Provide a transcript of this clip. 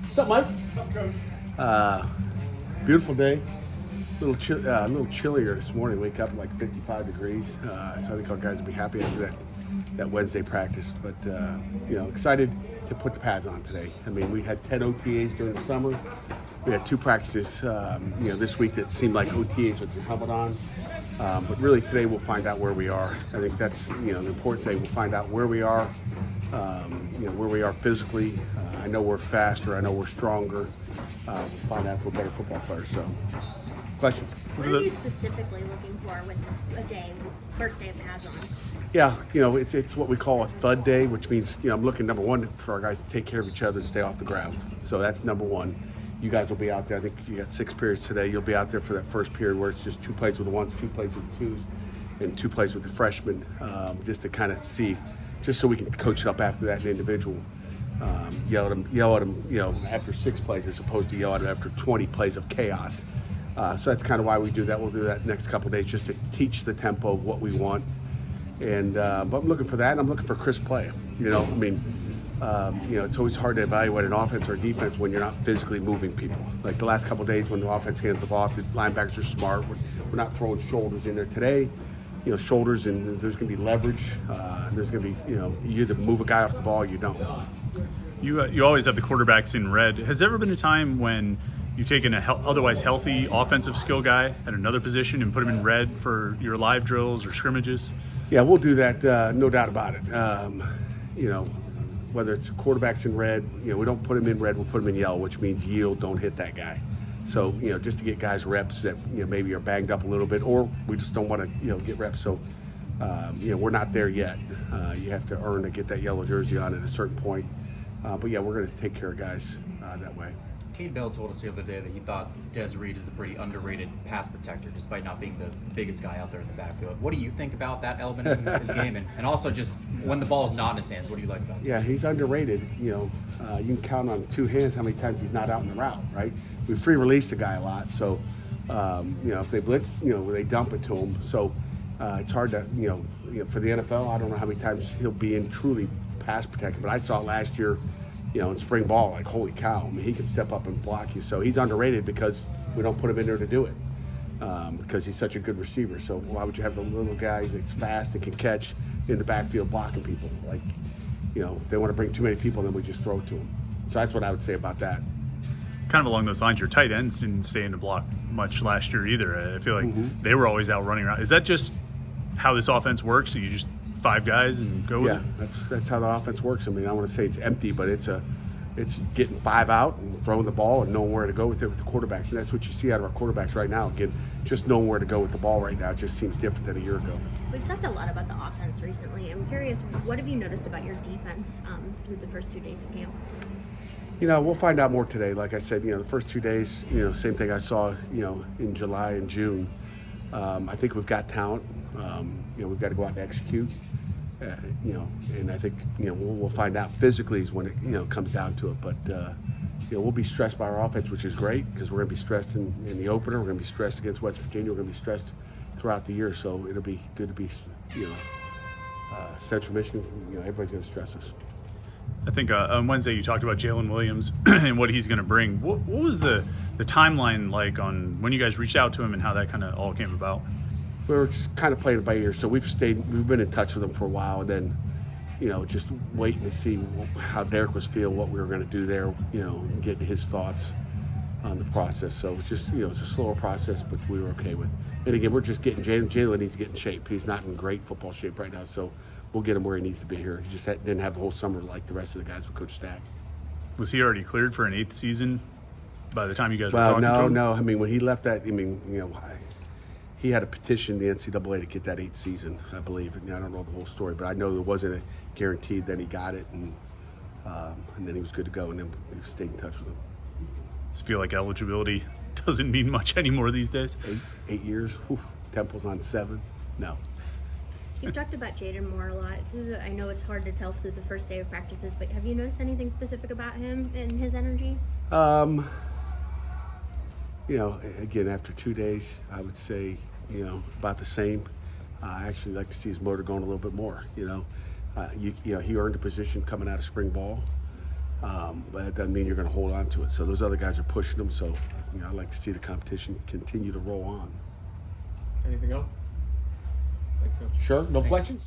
What's up, Mike? What's up, Coach? Beautiful day. A little chillier this morning. Wake up at like 55 degrees. So I think our guys will be happy after that Wednesday practice. But excited to put the pads on today. I mean, we had 10 OTAs during the summer. We had 2 practices, this week that seemed like OTAs with your helmet on. But really today we'll find out where we are. I think that's the important thing. We'll find out where we are, where we are physically. I know we're faster. I know we're stronger. We'll find out if we're better football players. So, question. What are you specifically looking for with first day of pads on? Yeah, it's what we call a thud day, which means I'm looking number one for our guys to take care of each other and stay off the ground. So that's number one. You guys will be out there. I think you got 6 periods today. You'll be out there for that first period where it's just 2 plays with the ones, 2 plays with the twos, and 2 plays with the freshmen, just to kind of see, just so we can coach it up after that in individual. Yell at them, after 6 plays as opposed to yell at them after 20 plays of chaos. So that's kind of why we do that. We'll do that next couple of days just to teach the tempo of what we want. And but I'm looking for that. And I'm looking for crisp play. It's always hard to evaluate an offense or defense when you're not physically moving people. Like the last couple of days when the offense hands the ball off, the linebackers are smart. We're not throwing shoulders in there today. Shoulders, and there's going to be leverage. There's going to be, you either move a guy off the ball or you don't. You always have the quarterbacks in red. Has there ever been a time when you've taken an otherwise healthy offensive skill guy at another position and put him in red for your live drills or scrimmages? Yeah, we'll do that, no doubt about it. Whether it's quarterbacks in red, we don't put them in red, we'll put them in yellow, which means yield, don't hit that guy. So, just to get guys reps that, maybe are banged up a little bit, or we just don't want to, get reps. So, we're not there yet. You have to earn to get that yellow jersey on at a certain point. But yeah, we're going to take care of guys that way. Kate Bell told us the other day that he thought Dez Reed is a pretty underrated pass protector, despite not being the biggest guy out there in the backfield. What do you think about that element of his game? And also just when the ball's not in his hands, what do you like about it? Yeah, he's underrated. You can count on 2 hands how many times he's not out in the route, right? We free release the guy a lot. So, if they blitz, they dump it to him. So it's hard to, for the NFL, I don't know how many times he'll be in truly pass protected. But I saw it last year, in spring ball, like, holy cow. I mean, he can step up and block you. So he's underrated because we don't put him in there to do it, because he's such a good receiver. So why would you have the little guy that's fast and can catch in the backfield blocking people? Like, if they want to bring too many people, then we just throw it to them. So that's what I would say about that. Kind of along those lines, your tight ends didn't stay in the block much last year either. I feel like they were always out running around. Is that just how this offense works? So you just 5 guys and go with it? Yeah, that's how the offense works. I mean, I want to say it's empty, but it's getting 5 out and throwing the ball and knowing where to go with it with the quarterbacks. And that's what you see out of our quarterbacks right now. Again, just knowing where to go with the ball right now. It just seems different than a year ago. We've talked a lot about the offense recently. I'm curious, what have you noticed about your defense through the first 2 days of camp? We'll find out more today. Like I said, the first 2 days, same thing I saw, in July and June. I think we've got talent. We've got to go out and execute. And I think, we'll find out physically is when it, comes down to it. But, we'll be stressed by our offense, which is great because we're going to be stressed in the opener. We're going to be stressed against West Virginia. We're going to be stressed throughout the year. So it'll be good to be, Central Michigan, everybody's going to stress us. I think on Wednesday you talked about Jaylen Williams and what he's going to bring. What was the timeline like on when you guys reached out to him and how that kind of all came about? We were just kind of playing it by ear. So we've been in touch with him for a while, and then, just waiting to see how Derek was feeling, what we were going to do there, and getting his thoughts on the process. So it's just, it's a slower process, but we were okay with. And again, we're just getting Jaylen needs to get in shape. He's not in great football shape right now, so we'll get him where he needs to be here. He just didn't have the whole summer like the rest of the guys with Coach Stack. Was he already cleared for an 8th season by the time you guys were talking to him? No. I mean, when he left that, he had a petition the NCAA to get that 8th season, I believe. And I don't know the whole story, but I know there wasn't a guaranteed that he got it, and then he was good to go, and then we stayed in touch with him. Does it feel like eligibility doesn't mean much anymore these days? 8 years? Whew, Temple's on 7? No. You've talked about Jaden Moore a lot. I know it's hard to tell through the first day of practices, but have you noticed anything specific about him and his energy? Again, after 2 days, I would say, about the same. I actually like to see his motor going a little bit more. He earned a position coming out of spring ball. But that doesn't mean you're going to hold on to it. So those other guys are pushing them. So, I'd like to see the competition continue to roll on. Anything else? Thanks, Coach. Sure, no Thanks. questions?